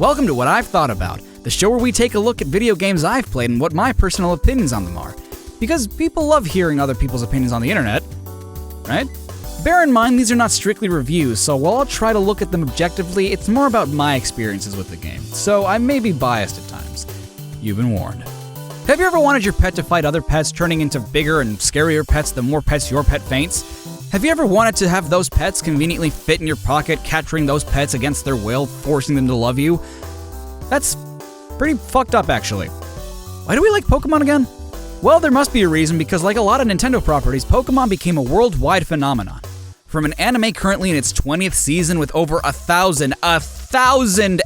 Welcome to What I've Thought About, the show where we take a look at video games I've played and what my personal opinions on them are. Because people love hearing other people's opinions on the internet, right? Bear in mind, these are not strictly reviews, so while I'll try to look at them objectively, it's more about my experiences with the game, so I may be biased at times. You've been warned. Have you ever wanted your pet to fight other pets, turning into bigger and scarier pets the more pets your pet faints? Have you ever wanted to have those pets conveniently fit in your pocket, capturing those pets against their will, forcing them to love you? That's pretty fucked up, actually. Why do we like Pokémon again? Well, there must be a reason, because like a lot of Nintendo properties, Pokémon became a worldwide phenomenon. From an anime currently in its 20th season with over 1,000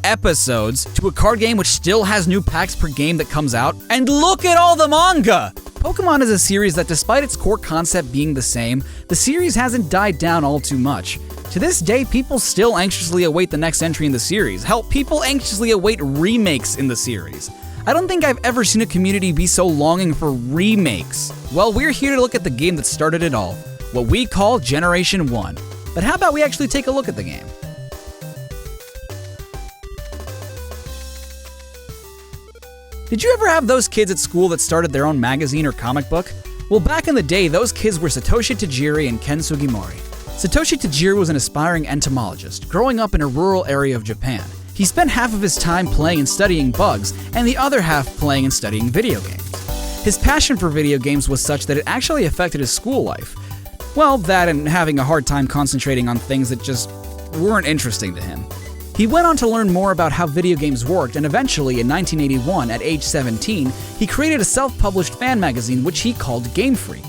episodes, to a card game which still has new packs per game that comes out, and look at all the manga! Pokémon is a series that, despite its core concept being the same, the series hasn't died down all too much. To this day, people still anxiously await the next entry in the series. Hell, people anxiously await remakes in the series. I don't think I've ever seen a community be so longing for remakes. Well, we're here to look at the game that started it all, what we call Generation 1. But how about we actually take a look at the game? Did you ever have those kids at school that started their own magazine or comic book? Well, back in the day, those kids were Satoshi Tajiri and Ken Sugimori. Satoshi Tajiri was an aspiring entomologist, growing up in a rural area of Japan. He spent half of his time playing and studying bugs, and the other half playing and studying video games. His passion for video games was such that it actually affected his school life. Well, that and having a hard time concentrating on things that just weren't interesting to him. He went on to learn more about how video games worked, and eventually, in 1981, at age 17, he created a self-published fan magazine which he called Game Freak.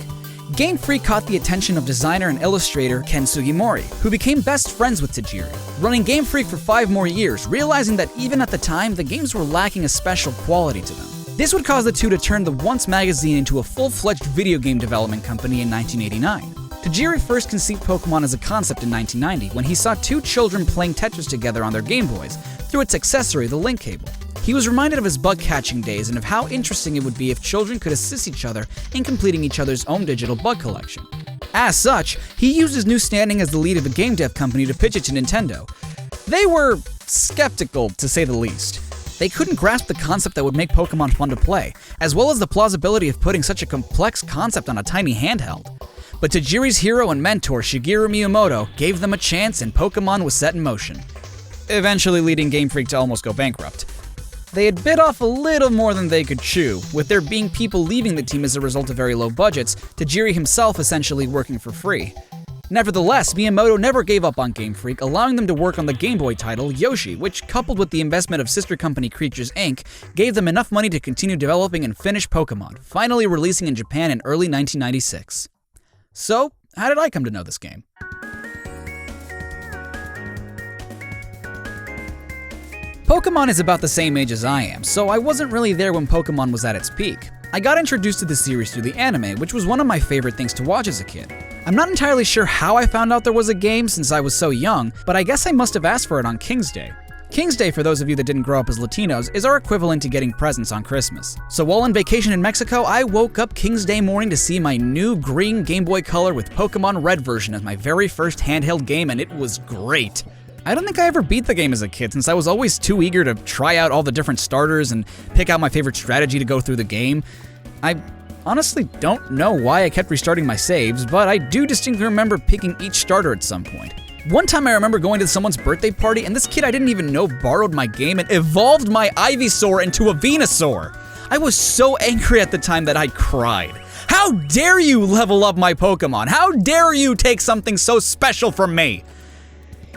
Game Freak caught the attention of designer and illustrator Ken Sugimori, who became best friends with Tajiri, running Game Freak for 5 more years, realizing that even at the time, the games were lacking a special quality to them. This would cause the two to turn the once magazine into a full-fledged video game development company in 1989. Tajiri first conceived Pokémon as a concept in 1990 when he saw 2 children playing Tetris together on their Game Boys through its accessory, the link cable. He was reminded of his bug-catching days and of how interesting it would be if children could assist each other in completing each other's own digital bug collection. As such, he used his new standing as the lead of a game dev company to pitch it to Nintendo. They were skeptical, to say the least. They couldn't grasp the concept that would make Pokémon fun to play, as well as the plausibility of putting such a complex concept on a tiny handheld. But Tajiri's hero and mentor, Shigeru Miyamoto, gave them a chance and Pokémon was set in motion, eventually leading Game Freak to almost go bankrupt. They had bit off a little more than they could chew, with there being people leaving the team as a result of very low budgets, Tajiri himself essentially working for free. Nevertheless, Miyamoto never gave up on Game Freak, allowing them to work on the Game Boy title Yoshi, which, coupled with the investment of sister company Creatures Inc., gave them enough money to continue developing and finish Pokémon, finally releasing in Japan in early 1996. So, how did I come to know this game? Pokémon is about the same age as I am, so I wasn't really there when Pokémon was at its peak. I got introduced to the series through the anime, which was one of my favorite things to watch as a kid. I'm not entirely sure how I found out there was a game since I was so young, but I guess I must have asked for it on King's Day. King's Day, for those of you that didn't grow up as Latinos, is our equivalent to getting presents on Christmas. So while on vacation in Mexico, I woke up King's Day morning to see my new green Game Boy Color with Pokémon Red version as my very first handheld game, and it was great. I don't think I ever beat the game as a kid, since I was always too eager to try out all the different starters and pick out my favorite strategy to go through the game. I honestly don't know why I kept restarting my saves, but I do distinctly remember picking each starter at some point. One time I remember going to someone's birthday party, and this kid I didn't even know borrowed my game and evolved my Ivysaur into a Venusaur. I was so angry at the time that I cried. How dare you level up my Pokemon? How dare you take something so special from me?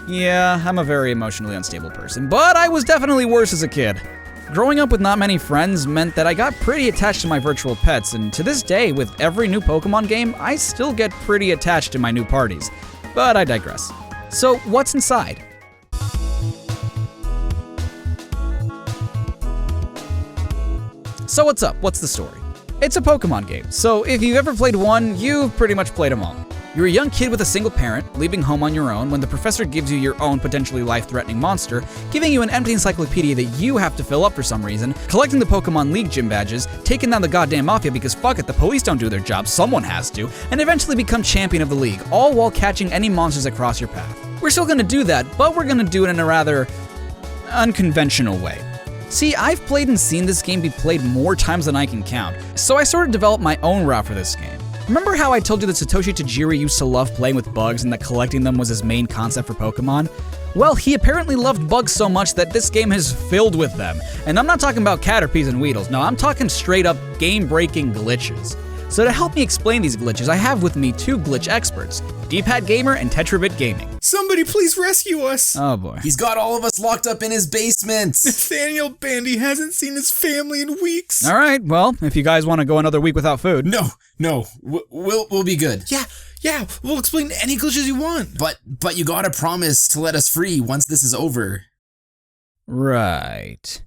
Yeah, I'm a very emotionally unstable person, but I was definitely worse as a kid. Growing up with not many friends meant that I got pretty attached to my virtual pets, and to this day, with every new Pokemon game, I still get pretty attached to my new parties. But I digress. So, what's inside? So what's up? What's the story? It's a Pokemon game, so if you've ever played one, you've pretty much played them all. You're a young kid with a single parent, leaving home on your own when the professor gives you your own potentially life-threatening monster, giving you an empty encyclopedia that you have to fill up for some reason, collecting the Pokemon League gym badges, taking down the goddamn Mafia because fuck it, the police don't do their job, someone has to, and eventually become champion of the league, all while catching any monsters across your path. We're still gonna do that, but we're gonna do it in a rather unconventional way. See, I've played and seen this game be played more times than I can count, so I sort of developed my own route for this game. Remember how I told you that Satoshi Tajiri used to love playing with bugs and that collecting them was his main concept for Pokemon? Well, he apparently loved bugs so much that this game is filled with them. And I'm not talking about Caterpies and Weedles, no, I'm talking straight up game-breaking glitches. So to help me explain these glitches, I have with me two glitch experts, DPadGamer and TetraBitGaming. Somebody please rescue us! Oh boy. He's got all of us locked up in his basement. Nathaniel Bandy hasn't seen his family in weeks. Alright, well, if you guys want to go another week without food. No, we'll be good. Yeah, we'll explain any glitches you want. But you gotta promise to let us free once this is over. Right.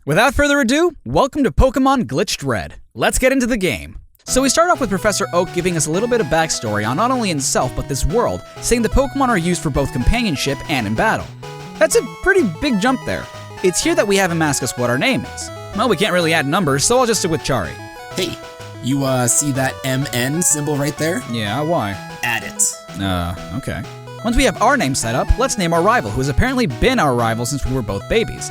Without further ado, welcome to Pokemon Glitched Red. Let's get into the game. So we start off with Professor Oak giving us a little bit of backstory on not only himself but this world, saying the Pokemon are used for both companionship and in battle. That's a pretty big jump there. It's here that we have him ask us what our name is. Well, we can't really add numbers, so I'll just stick with Charriii. Hey, you see that MN symbol right there? Yeah, why? Add it. Okay. Once we have our name set up, let's name our rival, who has apparently been our rival since we were both babies.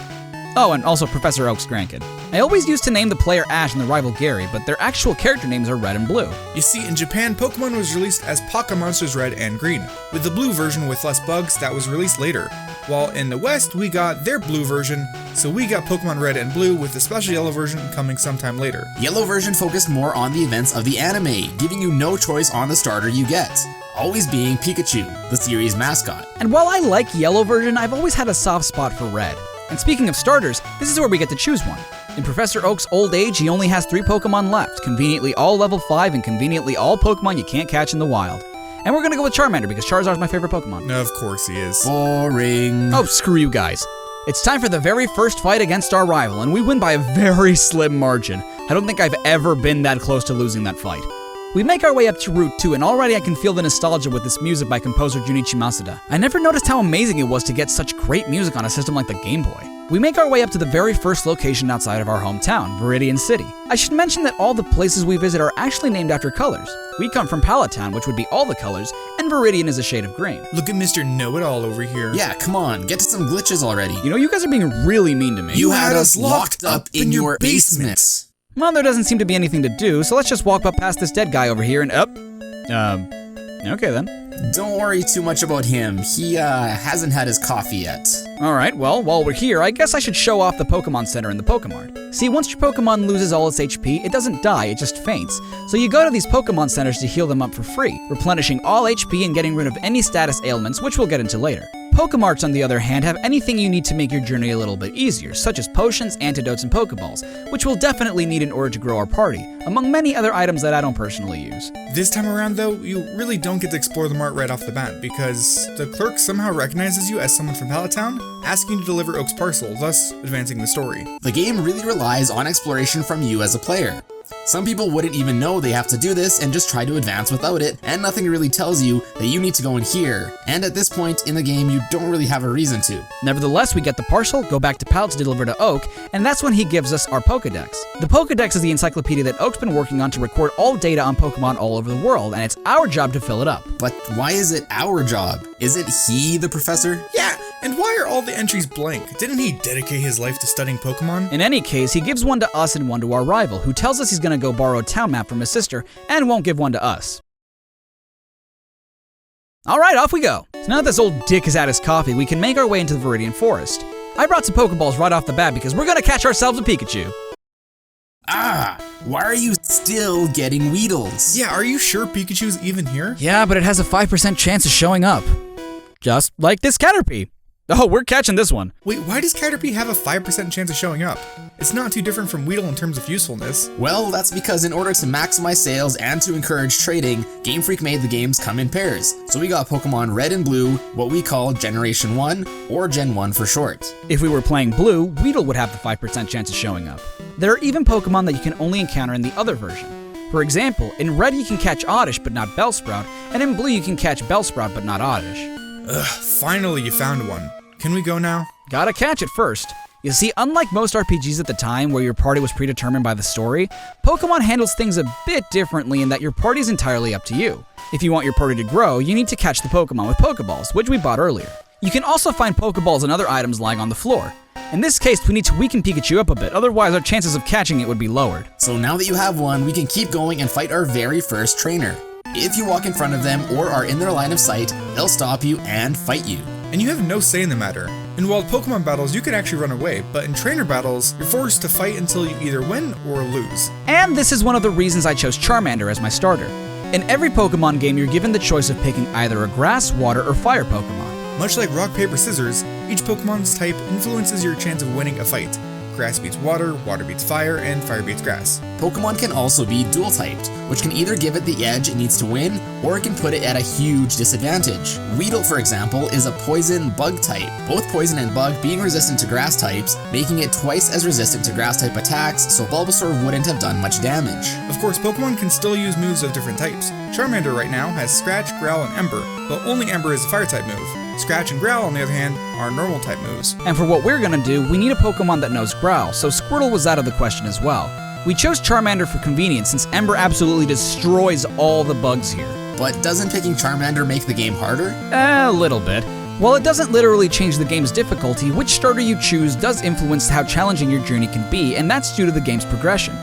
Oh, and also Professor Oak's grandkid. I always used to name the player Ash and the rival Gary, but their actual character names are Red and Blue. You see, in Japan, Pokemon was released as Pocket Monsters Red and Green, with the blue version with less bugs that was released later. While in the West, we got their blue version, so we got Pokemon Red and Blue with the special yellow version coming sometime later. Yellow version focused more on the events of the anime, giving you no choice on the starter you get, always being Pikachu, the series mascot. And while I like yellow version, I've always had a soft spot for Red. And speaking of starters, this is where we get to choose one. In Professor Oak's old age, he only has 3 Pokemon left, conveniently all level 5 and conveniently all Pokemon you can't catch in the wild. And we're gonna go with Charmander because Charizard's my favorite Pokemon. Of course he is. Boring. Oh, screw you guys. It's time for the very first fight against our rival, and we win by a very slim margin. I don't think I've ever been that close to losing that fight. We make our way up to Route 2, and already I can feel the nostalgia with this music by composer Junichi Masuda. I never noticed how amazing it was to get such great music on a system like the Game Boy. We make our way up to the very first location outside of our hometown, Viridian City. I should mention that all the places we visit are actually named after colors. We come from Palatown, which would be all the colors, and Viridian is a shade of green. Look at Mr. Know-It-All over here. Yeah, come on, get to some glitches already. You know, you guys are being really mean to me. You had us locked up in your basement. Well, there doesn't seem to be anything to do, so let's just walk up past this dead guy over here and up. Okay then. Don't worry too much about him. He hasn't had his coffee yet. Alright, well, while we're here, I guess I should show off the Pokemon Center in the Pokemart. See, once your Pokemon loses all its HP, it doesn't die, it just faints. So you go to these Pokemon Centers to heal them up for free, replenishing all HP and getting rid of any status ailments, which we'll get into later. Pokemarts, on the other hand, have anything you need to make your journey a little bit easier, such as potions, antidotes, and Pokeballs, which we'll definitely need in order to grow our party, among many other items that I don't personally use. This time around though, you really don't get to explore the mart right off the bat, because the clerk somehow recognizes you as someone from Palatown, asking you to deliver Oak's parcel, thus advancing the story. The game really relies on exploration from you as a player. Some people wouldn't even know they have to do this and just try to advance without it, and nothing really tells you that you need to go in here, and at this point in the game you don't really have a reason to. Nevertheless, we get the parcel, go back to Pal to deliver to Oak, and that's when he gives us our Pokedex. The Pokedex is the encyclopedia that Oak's been working on to record all data on Pokemon all over the world, and it's our job to fill it up. But why is it our job? Isn't he the professor? Yeah, and why are all the entries blank? Didn't he dedicate his life to studying Pokemon? In any case, he gives one to us and one to our rival, who tells us he's gonna go borrow a town map from his sister, and won't give one to us. Alright, off we go. So now that this old dick has had his coffee, we can make our way into the Viridian Forest. I brought some Pokeballs right off the bat because we're gonna catch ourselves a Pikachu. Why are you still getting Weedles? Yeah, are you sure Pikachu's even here? Yeah, but it has a 5% chance of showing up. Just like this Caterpie. Oh, we're catching this one. Wait, why does Caterpie have a 5% chance of showing up? It's not too different from Weedle in terms of usefulness. Well, that's because in order to maximize sales and to encourage trading, Game Freak made the games come in pairs. So we got Pokemon Red and Blue, what we call Generation 1, or Gen 1 for short. If we were playing Blue, Weedle would have the 5% chance of showing up. There are even Pokemon that you can only encounter in the other version. For example, in Red you can catch Oddish but not Bellsprout, and in Blue you can catch Bellsprout but not Oddish. Ugh, finally you found one. Can we go now? Gotta catch it first. You see, unlike most RPGs at the time where your party was predetermined by the story, Pokemon handles things a bit differently in that your party's entirely up to you. If you want your party to grow, you need to catch the Pokemon with Pokeballs, which we bought earlier. You can also find Pokeballs and other items lying on the floor. In this case, we need to weaken Pikachu up a bit, otherwise our chances of catching it would be lowered. So now that you have one, we can keep going and fight our very first trainer. If you walk in front of them or are in their line of sight, they'll stop you and fight you. And you have no say in the matter. In wild Pokemon battles, you can actually run away, but in trainer battles, you're forced to fight until you either win or lose. And this is one of the reasons I chose Charmander as my starter. In every Pokemon game, you're given the choice of picking either a grass, water, or fire Pokemon. Much like rock, paper, scissors, each Pokemon's type influences your chance of winning a fight. Grass beats water, water beats fire, and fire beats grass. Pokemon can also be dual-typed, which can either give it the edge it needs to win, or it can put it at a huge disadvantage. Weedle, for example, is a poison bug type, both poison and bug being resistant to grass types, making it twice as resistant to grass type attacks, so Bulbasaur wouldn't have done much damage. Of course, Pokemon can still use moves of different types. Charmander right now has Scratch, Growl, and Ember, but only Ember is a fire type move. Scratch and Growl, on the other hand, are normal type moves. And for what we're gonna do, we need a Pokemon that knows Growl, so Squirtle was out of the question as well. We chose Charmander for convenience since Ember absolutely destroys all the bugs here. But doesn't picking Charmander make the game harder? A little bit. While it doesn't literally change the game's difficulty, which starter you choose does influence how challenging your journey can be, and that's due to the game's progression.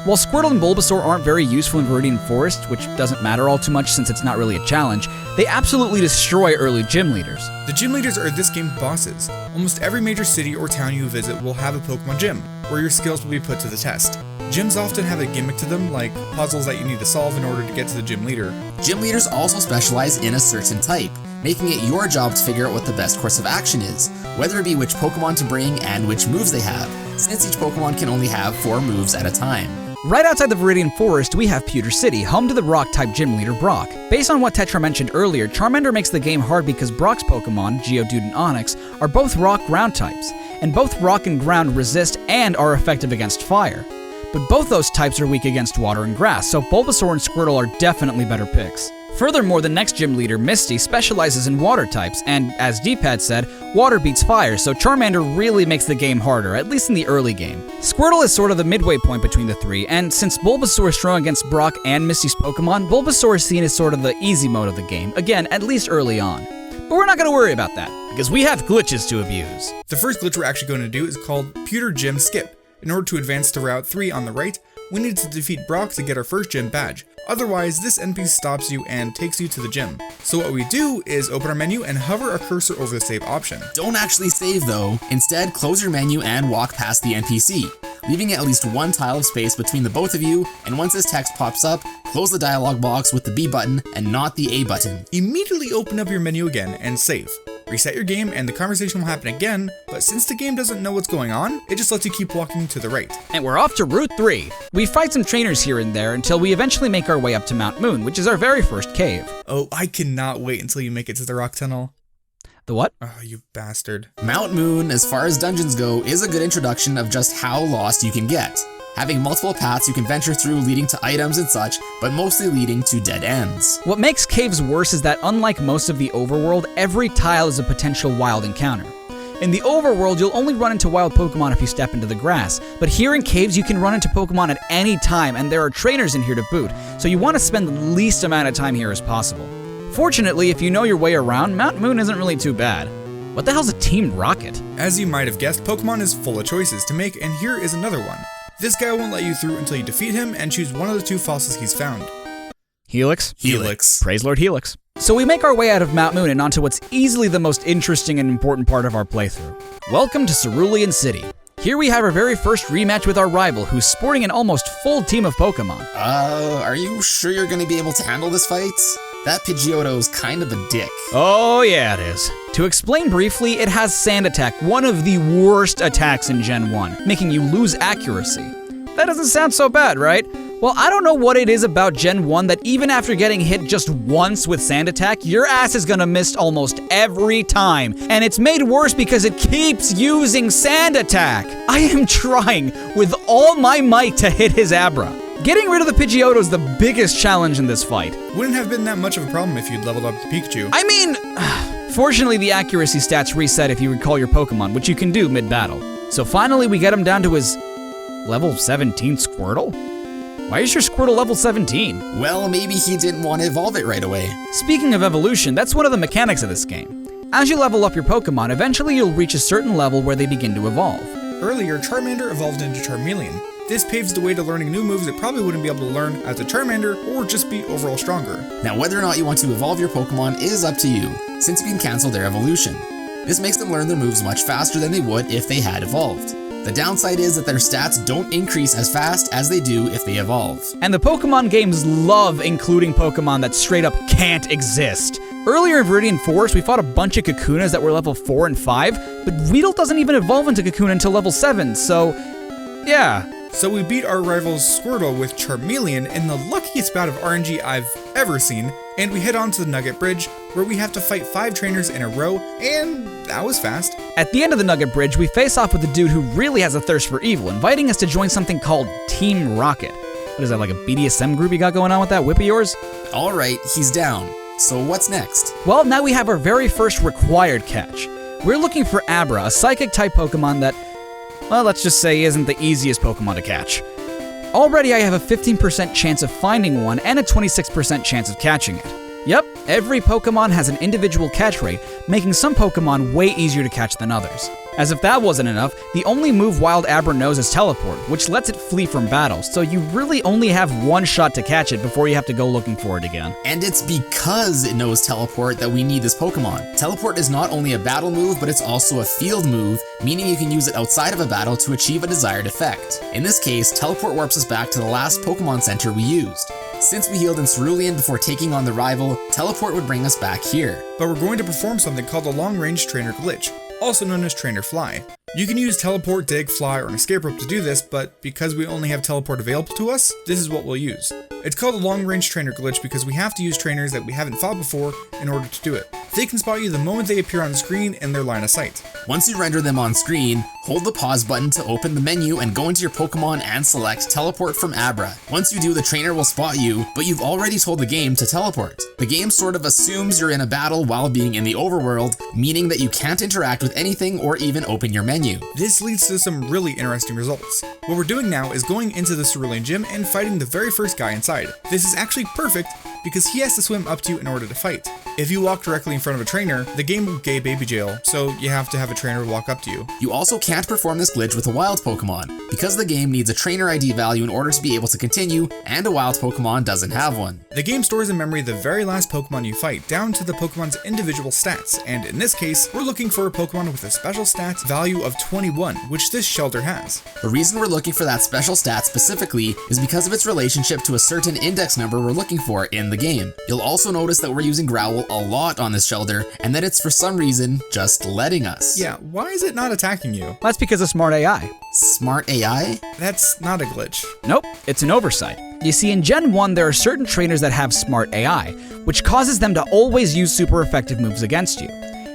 While Squirtle and Bulbasaur aren't very useful in Viridian Forest, which doesn't matter all too much since it's not really a challenge, they absolutely destroy early gym leaders. The gym leaders are this game's bosses. Almost every major city or town you visit will have a Pokemon gym, where your skills will be put to the test. Gyms often have a gimmick to them, like puzzles that you need to solve in order to get to the gym leader. Gym leaders also specialize in a certain type, making it your job to figure out what the best course of action is, whether it be which Pokemon to bring and which moves they have, since each Pokemon can only have 4 moves at a time. Right outside the Viridian Forest, we have Pewter City, home to the Rock-type gym leader Brock. Based on what Tetra mentioned earlier, Charmander makes the game hard because Brock's Pokemon, Geodude and Onix, are both Rock-Ground types, and both Rock and Ground resist and are effective against fire. But both those types are weak against water and grass, so Bulbasaur and Squirtle are definitely better picks. Furthermore, the next gym leader, Misty, specializes in water types, and as DPad said, water beats fire, so Charmander really makes the game harder, at least in the early game. Squirtle is sort of the midway point between the three, and since Bulbasaur is strong against Brock and Misty's Pokemon, Bulbasaur is seen as sort of the easy mode of the game, again, at least early on. But we're not going to worry about that, because we have glitches to abuse. The first glitch we're actually going to do is called Pewter Gym Skip. In order to advance to Route 3 on the right, we need to defeat Brock to get our first gym badge. Otherwise, this NPC stops you and takes you to the gym. So what we do is open our menu and hover our cursor over the save option. Don't actually save though. Instead, close your menu and walk past the NPC, leaving at least 1 tile of space between the both of you, and once this text pops up, close the dialog box with the B button and not the A button. Immediately open up your menu again and save. Reset your game and the conversation will happen again, but since the game doesn't know what's going on, it just lets you keep walking to the right. And we're off to Route 3. We fight some trainers here and there until we eventually make our way up to Mount Moon, which is our very first cave. Oh, I cannot wait until you make it to the rock tunnel. The what? Oh, you bastard. Mount Moon, as far as dungeons go, is a good introduction of just how lost you can get, having multiple paths you can venture through leading to items and such, but mostly leading to dead ends. What makes caves worse is that unlike most of the overworld, every tile is a potential wild encounter. In the overworld, you'll only run into wild Pokemon if you step into the grass, but here in caves you can run into Pokemon at any time, and there are trainers in here to boot, so you want to spend the least amount of time here as possible. Fortunately, if you know your way around, Mount Moon isn't really too bad. What the hell's a Team Rocket? As you might have guessed, Pokemon is full of choices to make, and here is another one. This guy won't let you through until you defeat him and choose one of the 2 fossils he's found. Helix? Helix. Praise Lord Helix. So we make our way out of Mount Moon and onto what's easily the most interesting and important part of our playthrough. Welcome to Cerulean City. Here we have our very first rematch with our rival, who's sporting an almost full team of Pokemon. Are you sure you're gonna be able to handle this fight? That Pidgeotto's kind of a dick. Oh yeah, it is. To explain briefly, it has Sand Attack, one of the worst attacks in Gen 1, making you lose accuracy. That doesn't sound so bad, right? Well, I don't know what it is about Gen 1 that even after getting hit just once with Sand Attack, your ass is gonna miss almost every time. And it's made worse because it keeps using Sand Attack. I am trying with all my might to hit his Abra. Getting rid of the Pidgeotto is the biggest challenge in this fight. Wouldn't have been that much of a problem if you'd leveled up the Pikachu. I mean, fortunately the accuracy stats reset if you recall your Pokemon, which you can do mid-battle. So finally we get him down to his level 17 Squirtle? Why is your Squirtle level 17? Well, maybe he didn't want to evolve it right away. Speaking of evolution, that's one of the mechanics of this game. As you level up your Pokemon, eventually you'll reach a certain level where they begin to evolve. Earlier, Charmander evolved into Charmeleon. This paves the way to learning new moves that probably wouldn't be able to learn as a Charmander or just be overall stronger. Now, whether or not you want to evolve your Pokemon is up to you, since you can cancel their evolution. This makes them learn their moves much faster than they would if they had evolved. The downside is that their stats don't increase as fast as they do if they evolve. And the Pokemon games love including Pokemon that straight up can't exist. Earlier in Viridian Forest, we fought a bunch of Kakunas that were level 4 and 5, but Weedle doesn't even evolve into Kakuna until level 7, so yeah. So we beat our rival's Squirtle with Charmeleon in the luckiest bout of RNG I've ever seen, and we head on to the Nugget Bridge, where we have to fight 5 trainers in a row, and that was fast. At the end of the Nugget Bridge, we face off with a dude who really has a thirst for evil, inviting us to join something called Team Rocket. What is that, like a BDSM group you got going on with that whip of yours? Alright, he's down. So what's next? Well, now we have our very first required catch. We're looking for Abra, a psychic-type Pokemon that, well, let's just say isn't the easiest Pokemon to catch. Already I have a 15% chance of finding one and a 26% chance of catching it. Yep, every Pokemon has an individual catch rate, making some Pokemon way easier to catch than others. As if that wasn't enough, the only move Wild Abra knows is Teleport, which lets it flee from battle, so you really only have one shot to catch it before you have to go looking for it again. And it's because it knows Teleport that we need this Pokemon. Teleport is not only a battle move, but it's also a field move, meaning you can use it outside of a battle to achieve a desired effect. In this case, Teleport warps us back to the last Pokemon Center we used. Since we healed in Cerulean before taking on the rival, Teleport would bring us back here. But we're going to perform something called the long-range trainer glitch, also known as Trainer Fly. You can use Teleport, Dig, Fly, or an Escape Rope to do this, but because we only have Teleport available to us, this is what we'll use. It's called a long-range trainer glitch because we have to use trainers that we haven't fought before in order to do it. They can spot you the moment they appear on the screen in their line of sight. Once you render them on screen, hold the pause button to open the menu and go into your Pokemon and select Teleport from Abra. Once you do, the trainer will spot you, but you've already told the game to teleport. The game sort of assumes you're in a battle while being in the overworld, meaning that you can't interact with anything or even open your menu. This leads to some really interesting results. What we're doing now is going into the Cerulean Gym and fighting the very first guy inside. This is actually perfect because he has to swim up to you in order to fight. If you walk directly in front of a trainer, the game will gay baby jail, so you have to have a trainer walk up to you. You also can't perform this glitch with a wild Pokemon, because the game needs a trainer ID value in order to be able to continue, and a wild Pokemon doesn't have one. The game stores in memory the very last Pokemon you fight, down to the Pokemon's individual stats, and in this case, we're looking for a Pokemon with a special stats value of 21, which this shelter has. The reason we're looking for that special stat specifically is because of its relationship to a certain index number we're looking for in the game. You'll also notice that we're using Growl a lot on this shelter, and that it's for some reason just letting us. Yeah, why is it not attacking you? That's because of smart AI. Smart AI? That's not a glitch. Nope, it's an oversight. You see, in Gen 1, there are certain trainers that have smart AI, which causes them to always use super effective moves against you.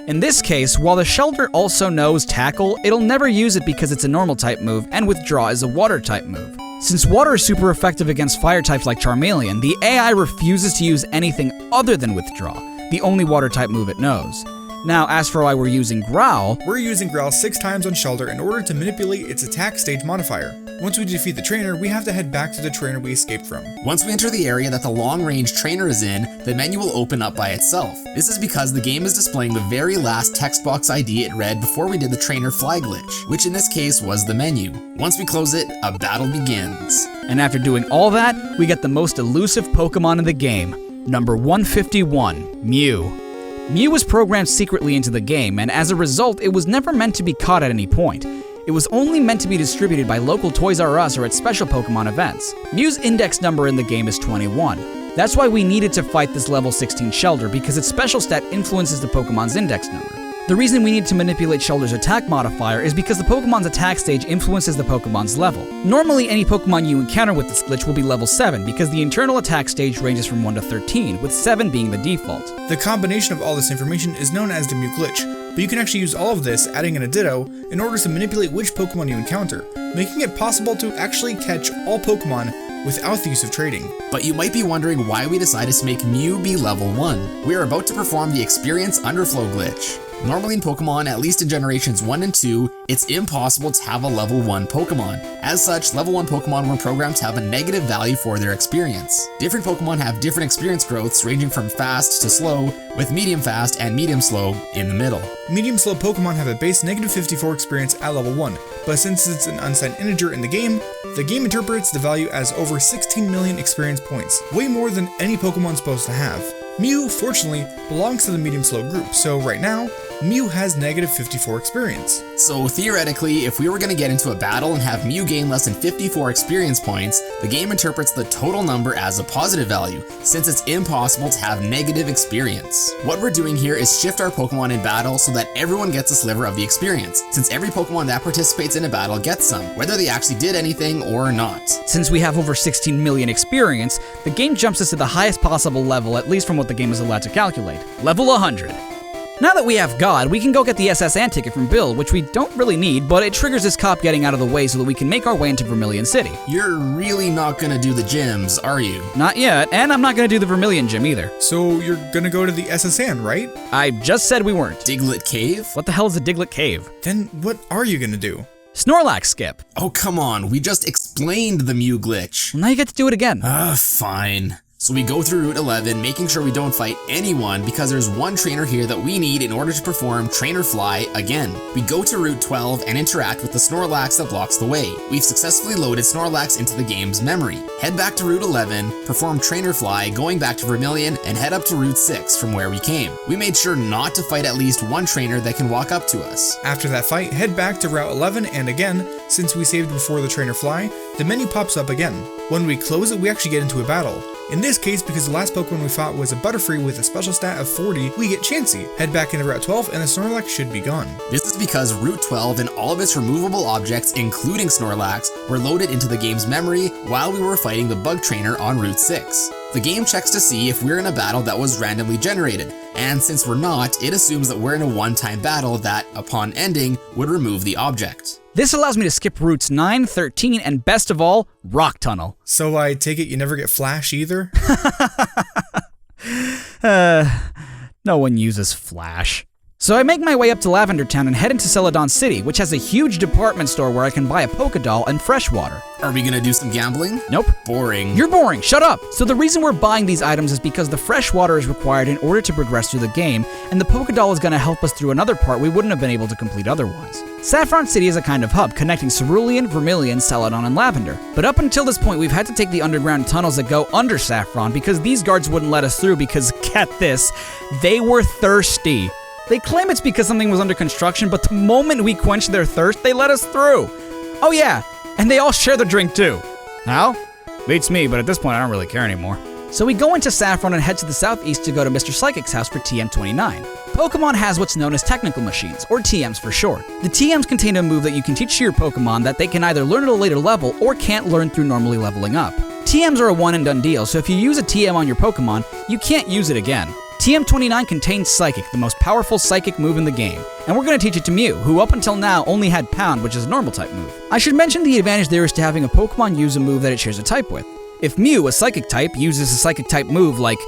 In this case, while the shelter also knows Tackle, it'll never use it because it's a normal type move, and Withdraw is a water type move. Since water is super effective against fire types like Charmeleon, the AI refuses to use anything other than Withdraw, the only water type move it knows. Now, as for why we're using Growl, we're using Growl 6 times on Shelter in order to manipulate its attack stage modifier. Once we defeat the trainer, we have to head back to the trainer we escaped from. Once we enter the area that the long-range trainer is in, the menu will open up by itself. This is because the game is displaying the very last text box ID it read before we did the trainer fly glitch, which in this case was the menu. Once we close it, a battle begins. And after doing all that, we get the most elusive Pokemon in the game, number 151, Mew. Mew was programmed secretly into the game, and as a result, it was never meant to be caught at any point. It was only meant to be distributed by local Toys R Us or at special Pokemon events. Mew's index number in the game is 21. That's why we needed to fight this level 16 Shelter, because its special stat influences the Pokemon's index number. The reason we need to manipulate Shelter's attack modifier is because the Pokemon's attack stage influences the Pokemon's level. Normally, any Pokemon you encounter with this glitch will be level 7 because the internal attack stage ranges from 1 to 13, with 7 being the default. The combination of all this information is known as the Mew glitch, but you can actually use all of this, adding in a Ditto, in order to manipulate which Pokemon you encounter, making it possible to actually catch all Pokemon without the use of trading. But you might be wondering why we decided to make Mew be level 1. We are about to perform the Experience Underflow glitch. Normally in Pokemon, at least in generations 1 and 2, it's impossible to have a level 1 Pokemon. As such, level 1 Pokemon were programmed to have a negative value for their experience. Different Pokemon have different experience growths ranging from fast to slow, with medium fast and medium slow in the middle. Medium slow Pokemon have a base negative 54 experience at level 1, but since it's an unsigned integer in the game interprets the value as over 16 million experience points, way more than any Pokemon's supposed to have. Mew, fortunately, belongs to the medium slow group, so right now, Mew has negative 54 experience. So theoretically, if we were going to get into a battle and have Mew gain less than 54 experience points, the game interprets the total number as a positive value, since it's impossible to have negative experience. What we're doing here is shift our Pokemon in battle so that everyone gets a sliver of the experience, since every Pokemon that participates in a battle gets some, whether they actually did anything or not. Since we have over 16 million experience, the game jumps us to the highest possible level, at least from what the game is allowed to calculate. Level 100. Now that we have God, we can go get the SSN ticket from Bill, which we don't really need, but it triggers this cop getting out of the way so that we can make our way into Vermilion City. You're really not gonna do the gyms, are you? Not yet, and I'm not gonna do the Vermilion gym either. So you're gonna go to the SSN, right? I just said we weren't. Diglett Cave? What the hell is a Diglett Cave? Then what are you gonna do? Snorlax skip. Oh come on, we just explained the Mew glitch. Well, now you get to do it again. Fine. So we go through Route 11, making sure we don't fight anyone because there's one trainer here that we need in order to perform Trainer Fly again. We go to Route 12 and interact with the Snorlax that blocks the way. We've successfully loaded Snorlax into the game's memory. Head back to Route 11, perform Trainer Fly, going back to Vermilion, and head up to Route 6 from where we came. We made sure not to fight at least one trainer that can walk up to us. After that fight, head back to Route 11, and again, since we saved before the Trainer Fly, the menu pops up again. When we close it, we actually get into a battle. In this case, because the last Pokemon we fought was a Butterfree with a special stat of 40, we get Chansey. Head back into Route 12 and the Snorlax should be gone. This is because Route 12 and all of its removable objects, including Snorlax, were loaded into the game's memory while we were fighting the Bug Trainer on Route 6. The game checks to see if we're in a battle that was randomly generated, and since we're not, it assumes that we're in a one-time battle that, upon ending, would remove the object. This allows me to skip routes 9, 13, and best of all, Rock Tunnel. So I take it you never get Flash either? No one uses Flash. So I make my way up to Lavender Town and head into Celadon City, which has a huge department store where I can buy a Pokédoll and fresh water. Are we gonna do some gambling? Nope. Boring. You're boring, shut up! So the reason we're buying these items is because the fresh water is required in order to progress through the game, and the Pokédoll is gonna help us through another part we wouldn't have been able to complete otherwise. Saffron City is a kind of hub connecting Cerulean, Vermilion, Celadon, and Lavender. But up until this point, we've had to take the underground tunnels that go under Saffron because these guards wouldn't let us through because, get this, they were thirsty. They claim it's because something was under construction, but the moment we quenched their thirst, they let us through. Oh yeah, and they all share the drink too. How? Beats me, but at this point I don't really care anymore. So we go into Saffron and head to the southeast to go to Mr. Psychic's house for TM29. Pokemon has what's known as technical machines, or TMs for short. The TMs contain a move that you can teach to your Pokemon that they can either learn at a later level or can't learn through normally leveling up. TMs are a one and done deal, so if you use a TM on your Pokemon, you can't use it again. TM29 contains Psychic, the most powerful psychic move in the game, and we're going to teach it to Mew, who up until now only had Pound, which is a normal type move. I should mention the advantage there is to having a Pokemon use a move that it shares a type with. If Mew, a psychic type, uses a psychic type move like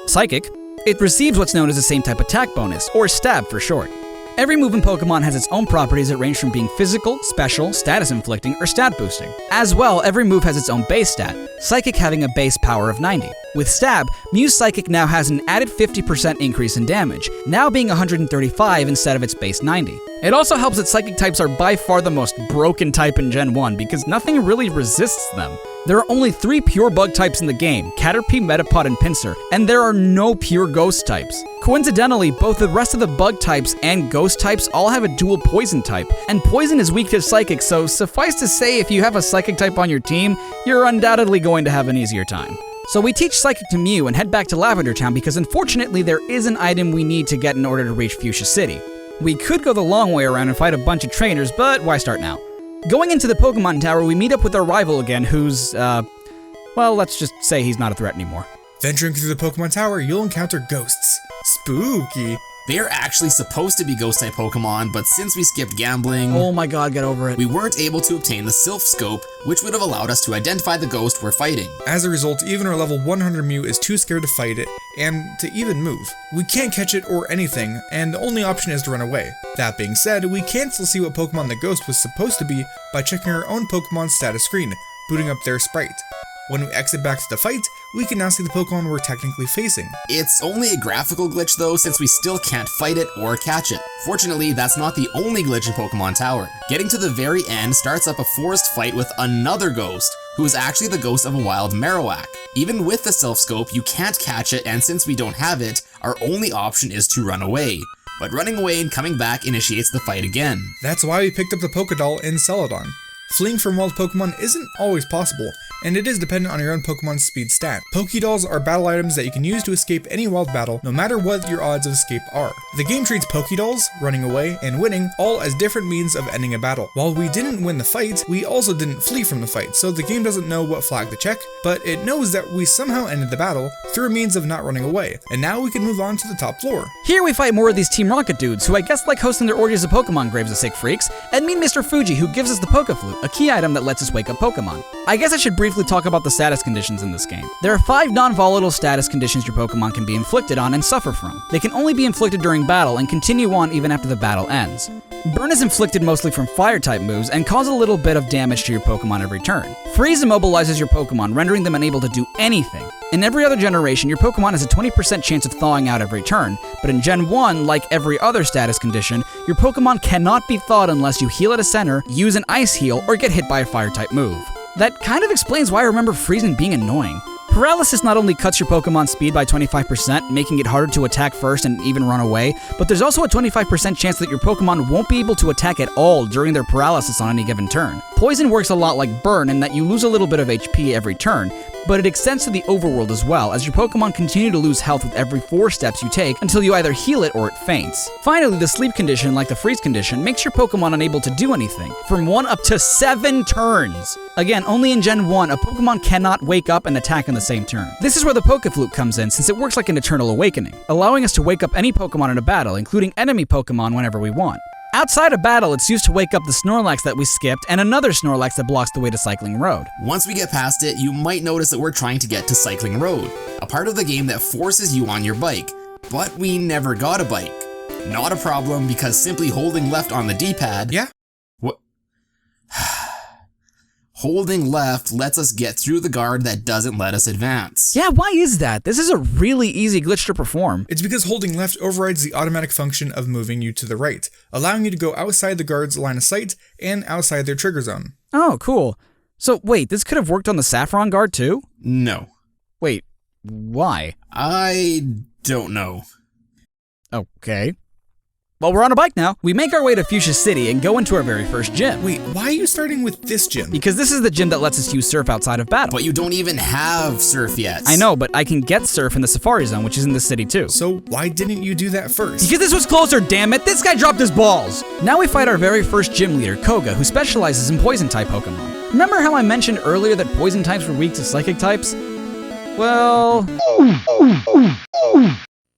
Psychic, it receives what's known as the same type attack bonus, or Stab for short. Every move in Pokemon has its own properties that range from being physical, special, status inflicting, or stat boosting. As well, every move has its own base stat, Psychic having a base power of 90. With Stab, Mew's Psychic now has an added 50% increase in damage, now being 135 instead of its base 90. It also helps that Psychic types are by far the most broken type in Gen 1 because nothing really resists them. There are only 3 pure bug types in the game, Caterpie, Metapod, and Pinsir, and there are no pure ghost types. Coincidentally, both the rest of the bug types and ghost types all have a dual poison type, and poison is weak to Psychic, so suffice to say if you have a Psychic type on your team, you're undoubtedly going to have an easier time. So we teach Psychic to Mew and head back to Lavender Town because unfortunately there is an item we need to get in order to reach Fuchsia City. We could go the long way around and fight a bunch of trainers, but why start now? Going into the Pokemon Tower, we meet up with our rival again, who's, well, let's just say he's not a threat anymore. Venturing through the Pokemon Tower, you'll encounter ghosts. Spooky. They are actually supposed to be ghost-type Pokemon, but since we skipped gambling, Oh my god, get over it. we weren't able to obtain the Silph scope, which would have allowed us to identify the ghost we're fighting. As a result, even our level 100 Mew is too scared to fight it and to even move. We can't catch it or anything, and the only option is to run away. That being said, we can still see what Pokemon the ghost was supposed to be by checking our own Pokemon status screen, booting up their sprite. When we exit back to the fight, we can now see the Pokemon we're technically facing. It's only a graphical glitch though, since we still can't fight it or catch it. Fortunately, that's not the only glitch in Pokemon Tower. Getting to the very end starts up a forest fight with another ghost, who is actually the ghost of a wild Marowak. Even with the Silph scope, you can't catch it, and since we don't have it, our only option is to run away. But running away and coming back initiates the fight again. That's why we picked up the Pokédoll in Celadon. Fleeing from wild Pokemon isn't always possible, and it is dependent on your own Pokemon's speed stat. Pokédolls are battle items that you can use to escape any wild battle, no matter what your odds of escape are. The game treats Pokédolls, running away, and winning all as different means of ending a battle. While we didn't win the fight, we also didn't flee from the fight, so the game doesn't know what flag to check, but it knows that we somehow ended the battle through a means of not running away, and now we can move on to the top floor. Here we fight more of these Team Rocket dudes, who I guess like hosting their orgies of Pokemon graves of sick freaks, and meet Mr. Fuji, who gives us the Pokeflute, a key item that lets us wake up Pokemon. I guess I should briefly talk about the status conditions in this game. There are 5 non-volatile status conditions your Pokemon can be inflicted on and suffer from. They can only be inflicted during battle and continue on even after the battle ends. Burn is inflicted mostly from Fire-type moves and causes a little bit of damage to your Pokemon every turn. Freeze immobilizes your Pokemon, rendering them unable to do anything. In every other generation, your Pokemon has a 20% chance of thawing out every turn, but in Gen 1, like every other status condition, your Pokemon cannot be thawed unless you heal at a center, use an Ice Heal, or get hit by a Fire-type move. That kind of explains why I remember freezing being annoying. Paralysis not only cuts your Pokemon's speed by 25%, making it harder to attack first and even run away, but there's also a 25% chance that your Pokemon won't be able to attack at all during their paralysis on any given turn. Poison works a lot like Burn in that you lose a little bit of HP every turn, but it extends to the overworld as well, as your Pokemon continue to lose health with every 4 steps you take until you either heal it or it faints. Finally, the sleep condition, like the freeze condition, makes your Pokemon unable to do anything, from 1 up to 7 turns. Again, only in Gen 1, a Pokemon cannot wake up and attack in the same turn. This is where the Pokeflute comes in, since it works like an eternal awakening, allowing us to wake up any Pokemon in a battle, including enemy Pokemon whenever we want. Outside of battle, it's used to wake up the Snorlax that we skipped and another Snorlax that blocks the way to Cycling Road. Once we get past it, you might notice that we're trying to get to Cycling Road, a part of the game that forces you on your bike, but we never got a bike. Not a problem, because simply holding left on the D-pad... Yeah? What? Holding left lets us get through the guard that doesn't let us advance. Yeah, why is that? This is a really easy glitch to perform. It's because holding left overrides the automatic function of moving you to the right, allowing you to go outside the guard's line of sight and outside their trigger zone. Oh, cool. So wait, this could have worked on the Saffron guard too? No. Wait, why? I don't know. Okay. Well, we're on a bike now. We make our way to Fuchsia City and go into our very first gym. Wait, why are you starting with this gym? Because this is the gym that lets us use Surf outside of battle. But you don't even have Surf yet. I know, but I can get Surf in the Safari Zone, which is in the city too. So why didn't you do that first? Because this was closer, damn it! This guy dropped his balls! Now we fight our very first gym leader, Koga, who specializes in Poison-type Pokemon. Remember how I mentioned earlier that Poison types were weak to Psychic types? Well...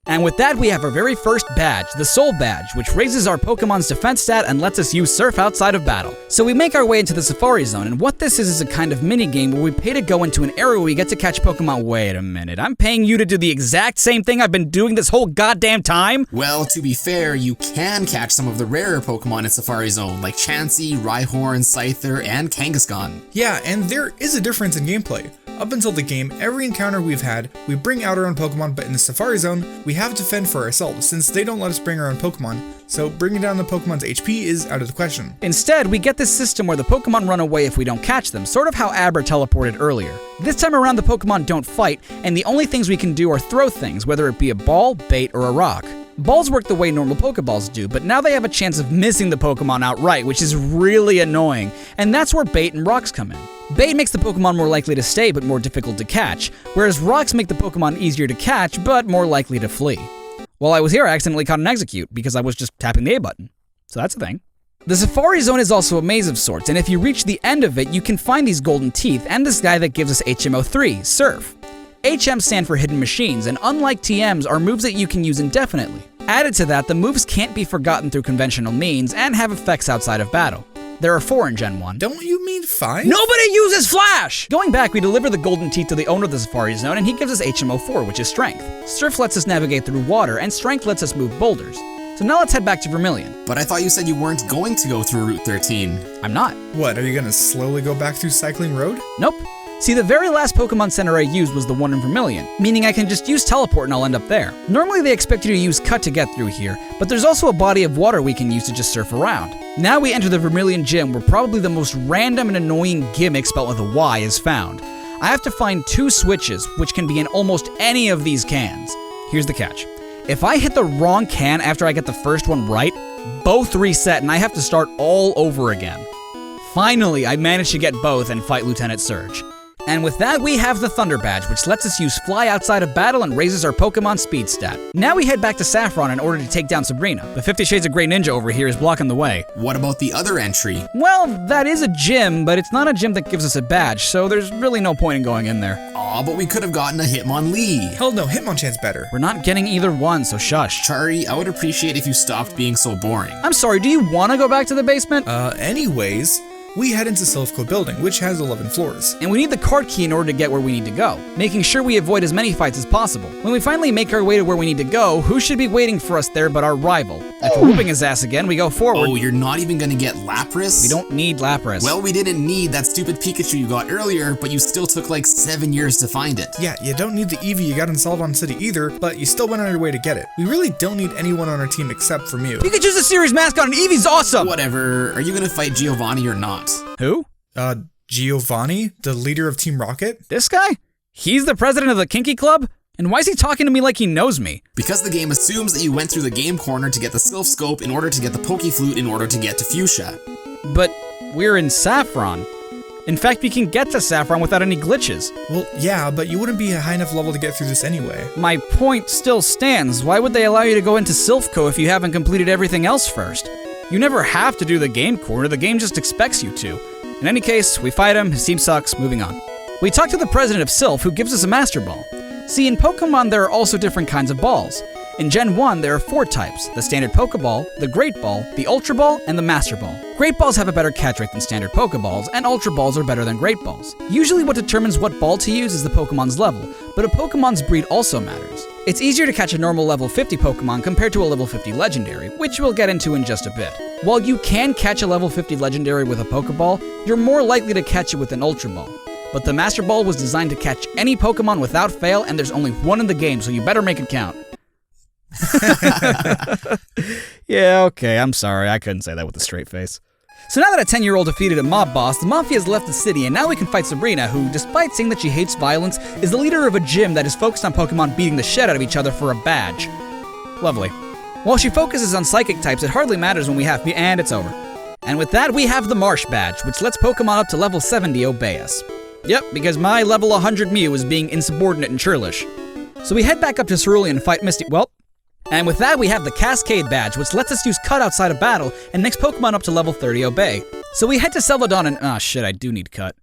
And with that, we have our very first badge, the Soul Badge, which raises our Pokemon's defense stat and lets us use Surf outside of battle. So we make our way into the Safari Zone, and what this is a kind of mini-game where we pay to go into an area where we get to catch Pokemon. Wait a minute, I'm paying you to do the exact same thing I've been doing this whole goddamn time? Well, to be fair, you can catch some of the rarer Pokemon in Safari Zone, like Chansey, Rhyhorn, Scyther, and Kangaskhan. Yeah, and there is a difference in gameplay. Up until the game, every encounter we've had, we bring out our own Pokemon, but in the Safari Zone, we have to fend for ourselves, since they don't let us bring our own Pokemon, so bringing down the Pokemon's HP is out of the question. Instead, we get this system where the Pokemon run away if we don't catch them, sort of how Abra teleported earlier. This time around, the Pokemon don't fight, and the only things we can do are throw things, whether it be a ball, bait, or a rock. Balls work the way normal Pokeballs do, but now they have a chance of missing the Pokemon outright, which is really annoying, and that's where bait and rocks come in. Bait makes the Pokemon more likely to stay but more difficult to catch, whereas rocks make the Pokemon easier to catch but more likely to flee. While I was here, I accidentally caught an Execute because I was just tapping the A button. So that's a thing. The Safari Zone is also a maze of sorts, and if you reach the end of it, you can find these golden teeth and this guy that gives us HMO3, Surf. HM stand for Hidden Machines, and unlike TMs, are moves that you can use indefinitely. Added to that, the moves can't be forgotten through conventional means and have effects outside of battle. There are 4 in Gen 1. Don't you mean 5? Nobody uses Flash! Going back, we deliver the Golden Teeth to the owner of the Safari Zone, and he gives us HMO4, which is Strength. Surf lets us navigate through water, and Strength lets us move boulders. So now let's head back to Vermilion. But I thought you said you weren't going to go through Route 13. I'm not. What, are you gonna slowly go back through Cycling Road? Nope. See, the very last Pokemon Center I used was the one in Vermilion, meaning I can just use Teleport and I'll end up there. Normally they expect you to use Cut to get through here, but there's also a body of water we can use to just surf around. Now we enter the Vermilion Gym, where probably the most random and annoying gimmick spelled with a Y is found. I have to find 2 switches, which can be in almost any of these cans. Here's the catch. If I hit the wrong can after I get the first one right, both reset and I have to start all over again. Finally, I managed to get both and fight Lieutenant Surge. And with that, we have the Thunder Badge, which lets us use Fly outside of battle and raises our Pokemon speed stat. Now we head back to Saffron in order to take down Sabrina, but 50 Shades of Grey Ninja over here is blocking the way. What about the other entry? Well, that is a gym, but it's not a gym that gives us a badge, so there's really no point in going in there. Aw, but we could have gotten a Hitmonlee. Hell no, Hitmonchan's better. We're not getting either one, so shush. Charriii, I would appreciate if you stopped being so boring. I'm sorry, do you want to go back to the basement? Anyways, we head into Silph Building, which has 11 floors. And we need the card key in order to get where we need to go, making sure we avoid as many fights as possible. When we finally make our way to where we need to go, who should be waiting for us there but our rival? After whooping his ass again, we go forward. Oh, you're not even gonna get Lapras? We don't need Lapras. Well, we didn't need that stupid Pikachu you got earlier, but you still took like 7 years to find it. Yeah, you don't need the Eevee you got in Celadon City either, but you still went on your way to get it. We really don't need anyone on our team except for Mew. Pikachu's a series mascot and Eevee's awesome! Whatever, are you gonna fight Giovanni or not? Who? Giovanni, the leader of Team Rocket? This guy? He's the president of the Kinky Club? And why is he talking to me like he knows me? Because the game assumes that you went through the game corner to get the Silph Scope in order to get the Pokeflute in order to get to Fuchsia. But we're in Saffron. In fact, we can get to Saffron without any glitches. Well, yeah, but you wouldn't be a high enough level to get through this anyway. My point still stands. Why would they allow you to go into Silphco if you haven't completed everything else first? You never have to do the game corner, the game just expects you to. In any case, we fight him, his team sucks, moving on. We talk to the president of Silph, who gives us a Master Ball. See, in Pokemon there are also different kinds of balls. In Gen 1, there are 4 types: the Standard Pokeball, the Great Ball, the Ultra Ball, and the Master Ball. Great Balls have a better catch rate than Standard Pokeballs, and Ultra Balls are better than Great Balls. Usually what determines what ball to use is the Pokemon's level, but a Pokemon's breed also matters. It's easier to catch a normal level 50 Pokemon compared to a level 50 Legendary, which we'll get into in just a bit. While you can catch a level 50 Legendary with a Pokeball, you're more likely to catch it with an Ultra Ball. But the Master Ball was designed to catch any Pokemon without fail, and there's only one in the game, so you better make it count. Yeah, okay, I'm sorry, I couldn't say that with a straight face. So now that a 10-year-old defeated a mob boss, the Mafia has left the city, and now we can fight Sabrina, who, despite saying that she hates violence, is the leader of a gym that is focused on Pokemon beating the shit out of each other for a badge. Lovely. While she focuses on psychic types, it hardly matters when we have and it's over. And with that, we have the Marsh Badge, which lets Pokemon up to level 70 obey us. Yep, because my level 100 Mew is being insubordinate and churlish. So we head back up to Cerulean and fight Misty, and with that we have the Cascade Badge, which lets us use Cut outside of battle and makes Pokemon up to level 30 obey. So we head to Celadon and, shit, I do need Cut.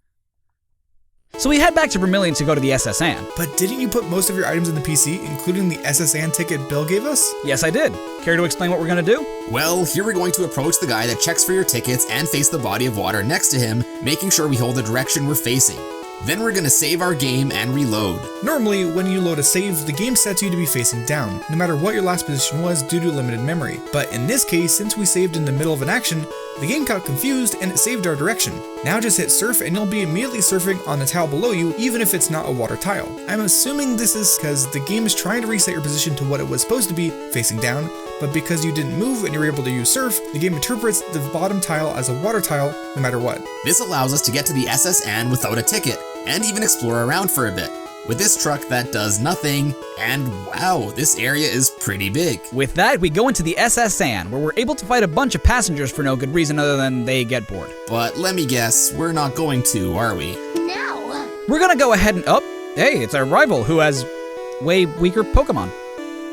So we head back to Vermilion to go to the SS Anne. But didn't you put most of your items in the PC, including the SS Anne ticket Bill gave us? Yes, I did. Care to explain what we're gonna do? Well, here we're going to approach the guy that checks for your tickets and face the body of water next to him, making sure we hold the direction we're facing. Then we're gonna save our game and reload. Normally, when you load a save, the game sets you to be facing down, no matter what your last position was due to limited memory. But in this case, since we saved in the middle of an action, the game got confused and it saved our direction. Now just hit surf and you'll be immediately surfing on the tile below you, even if it's not a water tile. I'm assuming this is because the game is trying to reset your position to what it was supposed to be, facing down, but because you didn't move and you're able to use surf, the game interprets the bottom tile as a water tile no matter what. This allows us to get to the SS Anne without a ticket, and even explore around for a bit. With this truck that does nothing, and wow, this area is pretty big. With that, we go into the SS Anne, where we're able to fight a bunch of passengers for no good reason other than they get bored. But let me guess, we're not going to, are we? No! We're gonna go ahead and, hey, it's our rival who has way weaker Pokemon.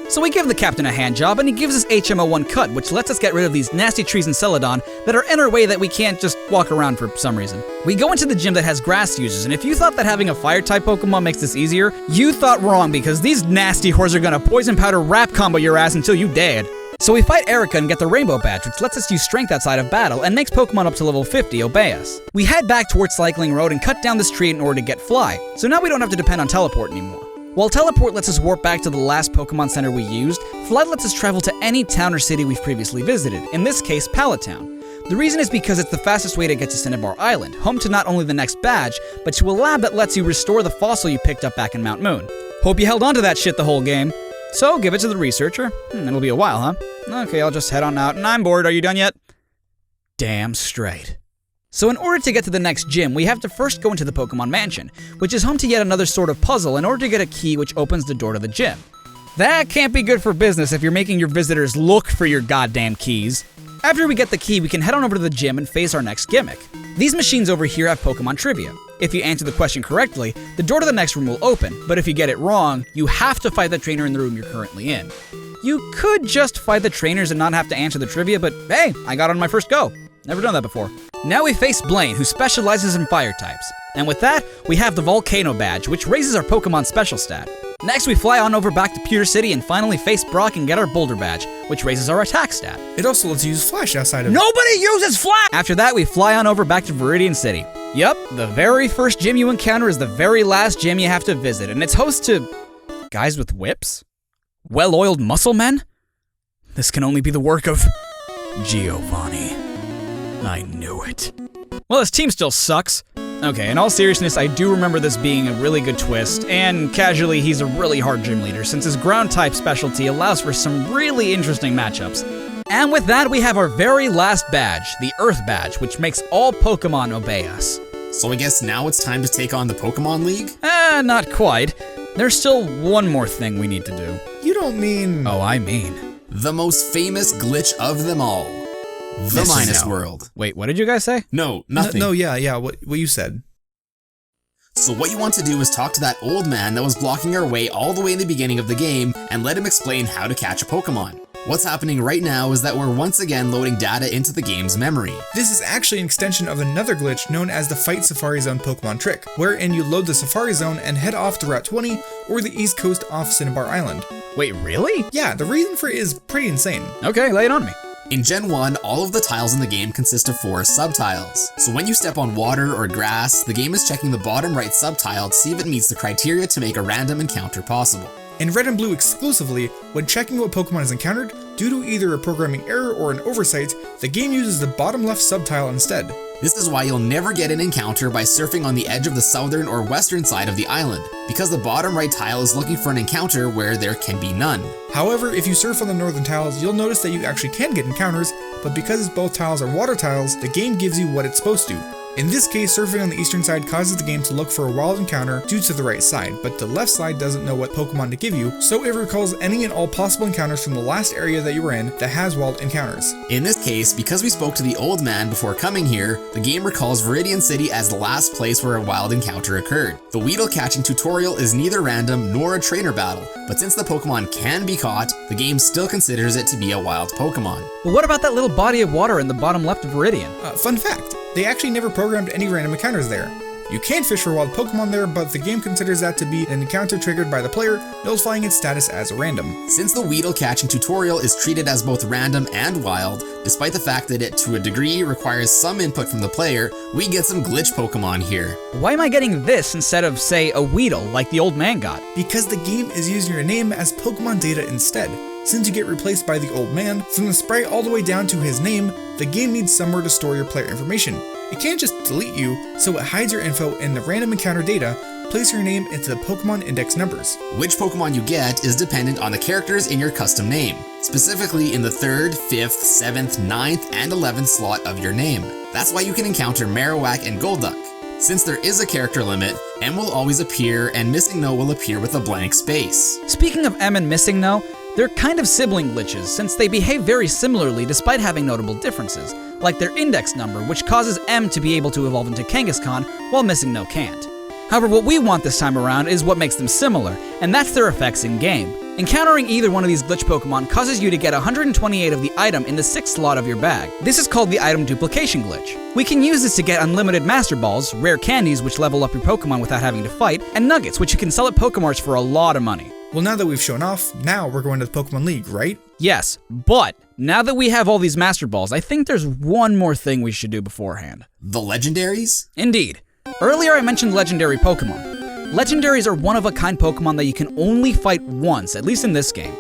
So we give the captain a hand job, and he gives us HMO1 cut, which lets us get rid of these nasty trees in Celadon that are in our way that we can't just walk around for some reason. We go into the gym that has grass users, and if you thought that having a fire-type Pokemon makes this easier, you thought wrong, because these nasty whores are gonna poison powder rap combo your ass until you dead. So we fight Erica and get the Rainbow Badge, which lets us use Strength outside of battle and makes Pokemon up to level 50 obey us. We head back towards Cycling Road and cut down this tree in order to get Fly, so now we don't have to depend on Teleport anymore. While Teleport lets us warp back to the last Pokemon Center we used, Fly lets us travel to any town or city we've previously visited, in this case, Pallet Town. The reason is because it's the fastest way to get to Cinnabar Island, home to not only the next badge, but to a lab that lets you restore the fossil you picked up back in Mount Moon. Hope you held on to that shit the whole game. So, give it to the researcher. It'll be a while, huh? Okay, I'll just head on out, and I'm bored. Are you done yet? Damn straight. So in order to get to the next gym, we have to first go into the Pokemon Mansion, which is home to yet another sort of puzzle in order to get a key which opens the door to the gym. That can't be good for business if you're making your visitors look for your goddamn keys. After we get the key, we can head on over to the gym and face our next gimmick. These machines over here have Pokemon trivia. If you answer the question correctly, the door to the next room will open, but if you get it wrong, you have to fight the trainer in the room you're currently in. You could just fight the trainers and not have to answer the trivia, but hey, I got on my first go. Never done that before. Now we face Blaine, who specializes in fire types. And with that, we have the Volcano Badge, which raises our Pokemon special stat. Next, we fly on over back to Pewter City and finally face Brock and get our Boulder Badge, which raises our attack stat. It also lets you use Flash outside of it. Nobody uses Flash! After that, we fly on over back to Viridian City. Yup, the very first gym you encounter is the very last gym you have to visit, and it's host to guys with whips? Well-oiled muscle men? This can only be the work of Giovanni. I knew it. Well, his team still sucks. Okay, in all seriousness, I do remember this being a really good twist, and casually, he's a really hard gym leader since his ground-type specialty allows for some really interesting matchups. And with that, we have our very last badge, the Earth Badge, which makes all Pokemon obey us. So I guess now it's time to take on the Pokemon League? Not quite. There's still one more thing we need to do. You don't mean... Oh, I mean. The most famous glitch of them all. The Minus World. Wait, what did you guys say? No, nothing. No, yeah, what you said. So what you want to do is talk to that old man that was blocking our way all the way in the beginning of the game and let him explain how to catch a Pokemon. What's happening right now is that we're once again loading data into the game's memory. This is actually an extension of another glitch known as the Fight Safari Zone Pokemon trick, wherein you load the Safari Zone and head off to Route 20 or the East Coast off Cinnabar Island. Wait, really? Yeah, the reason for it is pretty insane. Okay, lay it on me. In Gen 1, all of the tiles in the game consist of 4 subtiles. So when you step on water or grass, the game is checking the bottom right subtile to see if it meets the criteria to make a random encounter possible. In Red and Blue exclusively, when checking what Pokemon is encountered, due to either a programming error or an oversight, the game uses the bottom left subtile instead. This is why you'll never get an encounter by surfing on the edge of the southern or western side of the island, because the bottom right tile is looking for an encounter where there can be none. However, if you surf on the northern tiles, you'll notice that you actually can get encounters, but because both tiles are water tiles, the game gives you what it's supposed to. In this case, surfing on the eastern side causes the game to look for a wild encounter due to the right side, but the left side doesn't know what Pokemon to give you, so it recalls any and all possible encounters from the last area that you were in that has wild encounters. In this case, because we spoke to the old man before coming here, the game recalls Viridian City as the last place where a wild encounter occurred. The Weedle catching tutorial is neither random nor a trainer battle, but since the Pokemon can be caught, the game still considers it to be a wild Pokemon. But what about that little body of water in the bottom left of Viridian? Fun fact, they actually never programmed any random encounters there. You can fish for wild Pokemon there, but the game considers that to be an encounter triggered by the player, notifying its status as random. Since the Weedle catching tutorial is treated as both random and wild, despite the fact that it to a degree requires some input from the player, we get some glitch Pokemon here. Why am I getting this instead of, say, a Weedle like the old man got? Because the game is using your name as Pokemon data instead. Since you get replaced by the old man, from the sprite all the way down to his name, the game needs somewhere to store your player information. It can't just delete you, so it hides your info in the random encounter data, placing your name into the Pokemon index numbers. Which Pokemon you get is dependent on the characters in your custom name, specifically in the 3rd, 5th, 7th, 9th, and 11th slot of your name. That's why you can encounter Marowak and Golduck. Since there is a character limit, M will always appear and Missing No will appear with a blank space. Speaking of M and Missing No, they're kind of sibling glitches since they behave very similarly despite having notable differences, like their index number, which causes M to be able to evolve into Kangaskhan while Missing No can't. However, what we want this time around is what makes them similar, and that's their effects in-game. Encountering either one of these glitch Pokemon causes you to get 128 of the item in the 6th slot of your bag. This is called the item duplication glitch. We can use this to get unlimited Master Balls, rare candies which level up your Pokemon without having to fight, and nuggets which you can sell at Pokemarts for a lot of money. Well, now that we've shown off, now we're going to the Pokemon League, right? Yes, but now that we have all these Master Balls, I think there's one more thing we should do beforehand. The Legendaries? Indeed. Earlier I mentioned legendary Pokemon. Legendaries are one-of-a-kind Pokemon that you can only fight once, at least in this game.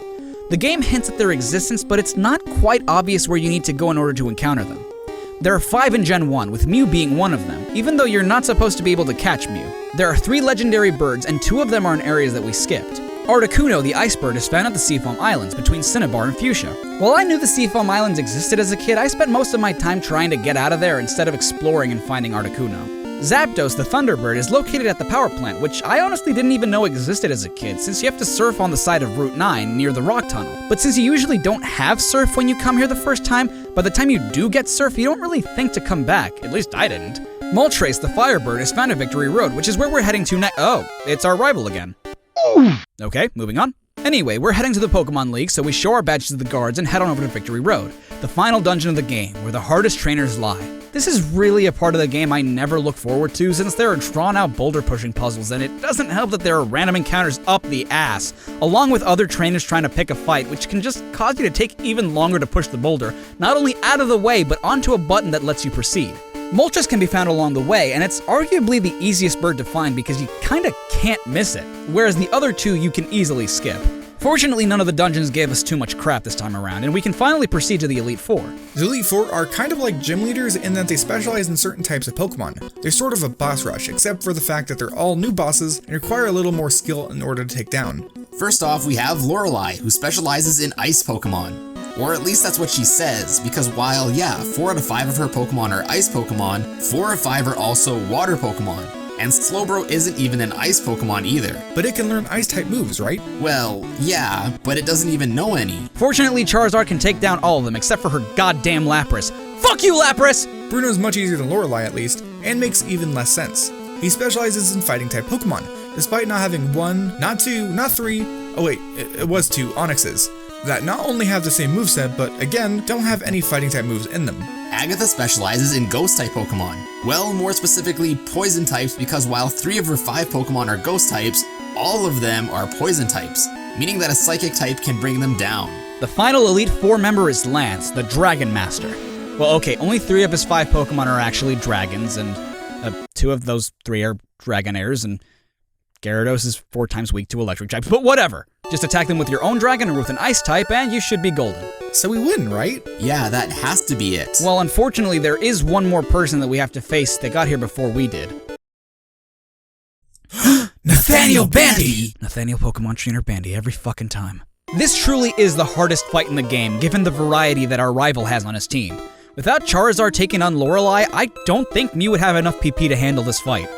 The game hints at their existence, but it's not quite obvious where you need to go in order to encounter them. There are 5 in Gen 1, with Mew being one of them, even though you're not supposed to be able to catch Mew. There are 3 legendary birds, and 2 of them are in areas that we skipped. Articuno, the ice bird, is found at the Seafoam Islands, between Cinnabar and Fuchsia. While I knew the Seafoam Islands existed as a kid, I spent most of my time trying to get out of there instead of exploring and finding Articuno. Zapdos, the Thunderbird, is located at the power plant, which I honestly didn't even know existed as a kid, since you have to surf on the side of Route 9 near the rock tunnel. But since you usually don't have surf when you come here the first time, by the time you do get surf, you don't really think to come back. At least I didn't. Moltres, the Firebird, is found at Victory Road, which is where we're heading to next. Oh, it's our rival again. Okay, moving on. Anyway, we're heading to the Pokemon League, so we show our badges to the guards and head on over to Victory Road, the final dungeon of the game, where the hardest trainers lie. This is really a part of the game I never look forward to, since there are drawn-out boulder-pushing puzzles, and it doesn't help that there are random encounters up the ass, along with other trainers trying to pick a fight, which can just cause you to take even longer to push the boulder, not only out of the way, but onto a button that lets you proceed. Moltres can be found along the way, and it's arguably the easiest bird to find because you kinda can't miss it, whereas the other 2 you can easily skip. Fortunately, none of the dungeons gave us too much crap this time around, and we can finally proceed to the Elite Four. The Elite Four are kind of like gym leaders in that they specialize in certain types of Pokemon. They're sort of a boss rush, except for the fact that they're all new bosses and require a little more skill in order to take down. First off, we have Lorelei, who specializes in ice Pokemon. Or at least that's what she says, because while, yeah, 4 out of 5 of her Pokemon are ice Pokemon, 4 or 5 are also water Pokemon. And Slowbro isn't even an ice Pokemon either. But it can learn ice-type moves, right? Well, yeah, but it doesn't even know any. Fortunately, Charizard can take down all of them, except for her goddamn Lapras. Fuck you, Lapras! Bruno's much easier than Lorelei at least, and makes even less sense. He specializes in fighting-type Pokemon, despite not having 1, not 2, not 3, oh wait, it was 2 Onyxes, that not only have the same moveset, but again, don't have any fighting-type moves in them. Agatha specializes in Ghost-type Pokemon. Well, more specifically, Poison types, because while 3 of her 5 Pokemon are Ghost types, all of them are Poison types, meaning that a Psychic type can bring them down. The final Elite Four member is Lance, the Dragon Master. Well, okay, only 3 of his 5 Pokemon are actually dragons, and 2 of those 3 are Dragonairs, and Gyarados is 4 times weak to electric types, but whatever. Just attack them with your own dragon or with an ice type, and you should be golden. So we win, right? Yeah, that has to be it. Well, unfortunately, there is one more person that we have to face that got here before we did. Nathaniel Bandy! Nathaniel Pokemon Trainer Bandy every fucking time. This truly is the hardest fight in the game, given the variety that our rival has on his team. Without Charizard taking on Lorelei, I don't think Mew would have enough PP to handle this fight.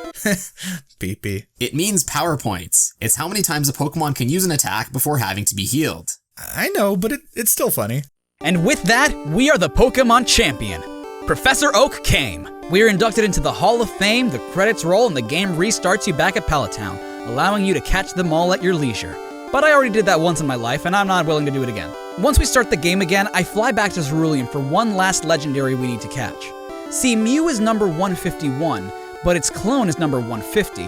PP. It means power points. It's how many times a Pokemon can use an attack before having to be healed. I know, but it's still funny. And with that, we are the Pokemon Champion. Professor Oak came. We are inducted into the Hall of Fame, the credits roll, and the game restarts you back at Pallet Town, allowing you to catch them all at your leisure. But I already did that once in my life, and I'm not willing to do it again. Once we start the game again, I fly back to Cerulean for one last legendary we need to catch. See, Mew is number 151, but its clone is number 150.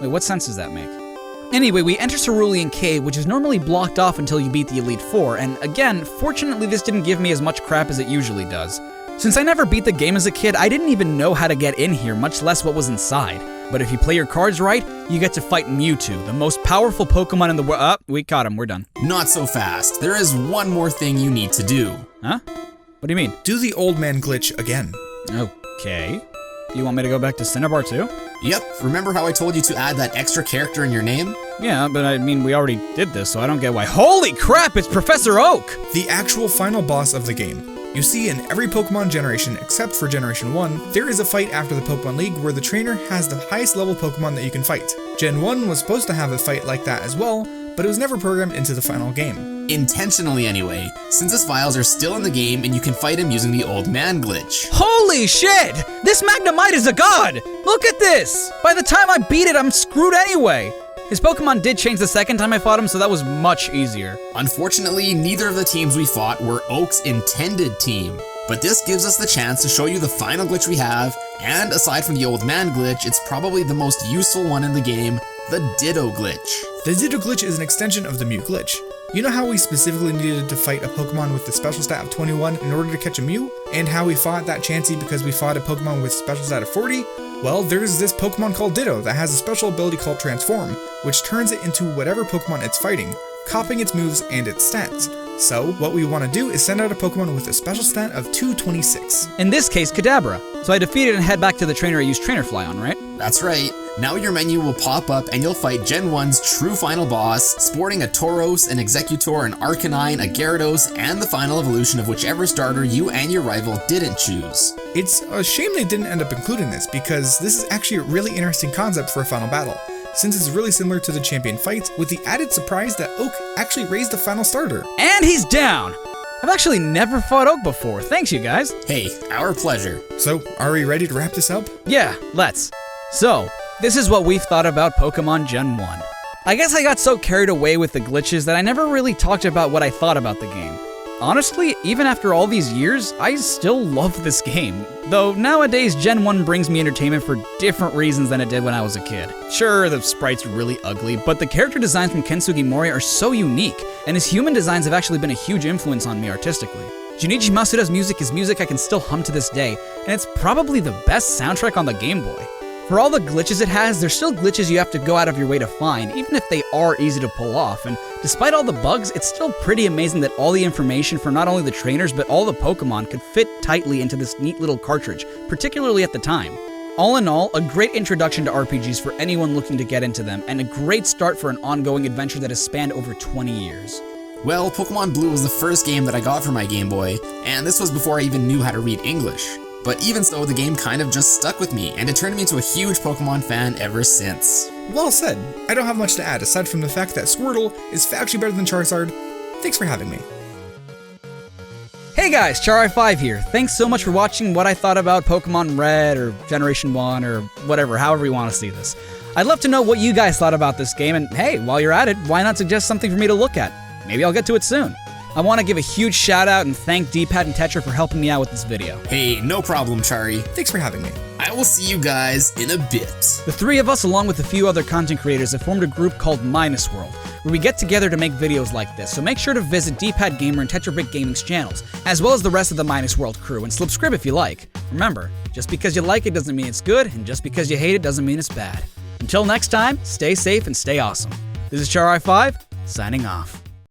Wait, what sense does that make? Anyway, we enter Cerulean Cave, which is normally blocked off until you beat the Elite Four, and again, fortunately this didn't give me as much crap as it usually does. Since I never beat the game as a kid, I didn't even know how to get in here, much less what was inside. But if you play your cards right, you get to fight Mewtwo, the most powerful Pokemon in the world. We caught him, we're done. Not so fast. There is one more thing you need to do. Huh? What do you mean? Do the old man glitch again. Okay. You want me to go back to Cinnabar too? Yep, remember how I told you to add that extra character in your name? Yeah, but I mean, we already did this, so I don't get why. Holy crap, it's Professor Oak! The actual final boss of the game. You see, in every Pokemon generation except for Generation 1, there is a fight after the Pokemon League where the trainer has the highest level Pokemon that you can fight. Gen 1 was supposed to have a fight like that as well, but it was never programmed into the final game. Intentionally anyway, since his files are still in the game and you can fight him using the old man glitch. Holy shit! This Magnemite is a god! Look at this! By the time I beat it, I'm screwed anyway! His Pokemon did change the second time I fought him, so that was much easier. Unfortunately, neither of the teams we fought were Oak's intended team. But this gives us the chance to show you the final glitch we have, and aside from the old man glitch, it's probably the most useful one in the game, the Ditto glitch. The Ditto glitch is an extension of the Mew glitch. You know how we specifically needed to fight a Pokemon with the special stat of 21 in order to catch a Mew? And how we fought that Chansey because we fought a Pokemon with special stat of 40? Well, there's this Pokemon called Ditto that has a special ability called Transform, which turns it into whatever Pokemon it's fighting, copying its moves and its stats. So, what we want to do is send out a Pokemon with a special stat of 226. In this case, Kadabra. So I defeat it and head back to the trainer I used Trainer Fly on, right? That's right. Now your menu will pop up and you'll fight Gen 1's true final boss, sporting a Tauros, an Executor, an Arcanine, a Gyarados, and the final evolution of whichever starter you and your rival didn't choose. It's a shame they didn't end up including this, because this is actually a really interesting concept for a final battle, since it's really similar to the champion fights, with the added surprise that Oak actually raised the final starter. And he's down! I've actually never fought Oak before, thanks you guys. Hey, our pleasure. So, are we ready to wrap this up? Yeah, let's. So, this is what we've thought about Pokemon Gen 1. I guess I got so carried away with the glitches that I never really talked about what I thought about the game. Honestly, even after all these years, I still love this game. Though nowadays, Gen 1 brings me entertainment for different reasons than it did when I was a kid. Sure, the sprites are really ugly, but the character designs from Ken Sugimori are so unique, and his human designs have actually been a huge influence on me artistically. Junichi Masuda's music is music I can still hum to this day, and it's probably the best soundtrack on the Game Boy. For all the glitches it has, there's still glitches you have to go out of your way to find, even if they are easy to pull off, and despite all the bugs, it's still pretty amazing that all the information from not only the trainers but all the Pokemon could fit tightly into this neat little cartridge, particularly at the time. All in all, a great introduction to RPGs for anyone looking to get into them, and a great start for an ongoing adventure that has spanned over 20 years. Well, Pokemon Blue was the first game that I got for my Game Boy, and this was before I even knew how to read English. But even so, the game kind of just stuck with me, and it turned me into a huge Pokemon fan ever since. Well said. I don't have much to add aside from the fact that Squirtle is factually better than Charizard. Thanks for having me. Hey guys, Charriii5 here. Thanks so much for watching what I thought about Pokemon Red or Generation 1 or whatever, however you want to see this. I'd love to know what you guys thought about this game, and hey, while you're at it, why not suggest something for me to look at? Maybe I'll get to it soon. I want to give a huge shout out and thank DPad and Tetra for helping me out with this video. Hey, no problem, Charriii. Thanks for having me. I will see you guys in a bit. The three of us, along with a few other content creators, have formed a group called Minus World, where we get together to make videos like this, so make sure to visit DPadGamer and TetraBitGaming's channels, as well as the rest of the Minus World crew, and subscribe if you like. Remember, just because you like it doesn't mean it's good, and just because you hate it doesn't mean it's bad. Until next time, stay safe and stay awesome. This is Charriii5, signing off.